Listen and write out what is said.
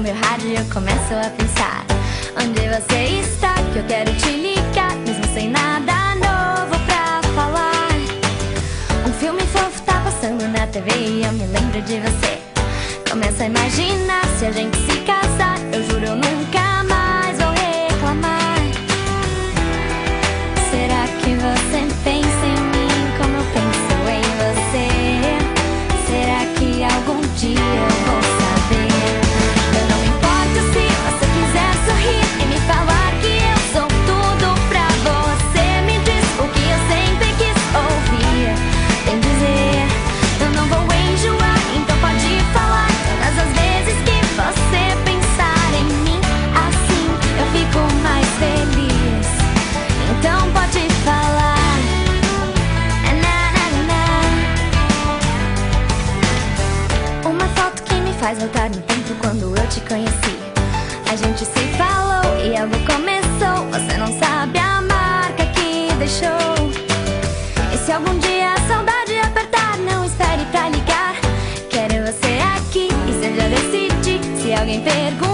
meu rádio eu começo a pensar: onde você está? Que eu quero te ligar, mesmo sem nada novo pra falar. Um filme fofo tá passando na TV e eu me lembro de você. Começo a imaginar, se a gente se casar, eu juro eu nunca mais vou reclamar. Será que você pensa em mim como eu penso em você? Será que algum dia eu vou saber? Eu não me importo se você quiser sorrir e me falar que eu sou tudo pra você. Me diz o que eu sempre quis ouvir. Bem dizer, eu não vou enjoar, então pode falar todas as vezes que você pensar em mim. Assim eu fico mais feliz. Então pode falar. Uma foto que me faz voltar no tempo quando eu te conheci. A gente se falou e algo começou. Você não sabe a marca que deixou. E se algum dia a saudade apertar, não espere pra ligar. Quero você aqui e se eu já decidi, se alguém perguntar,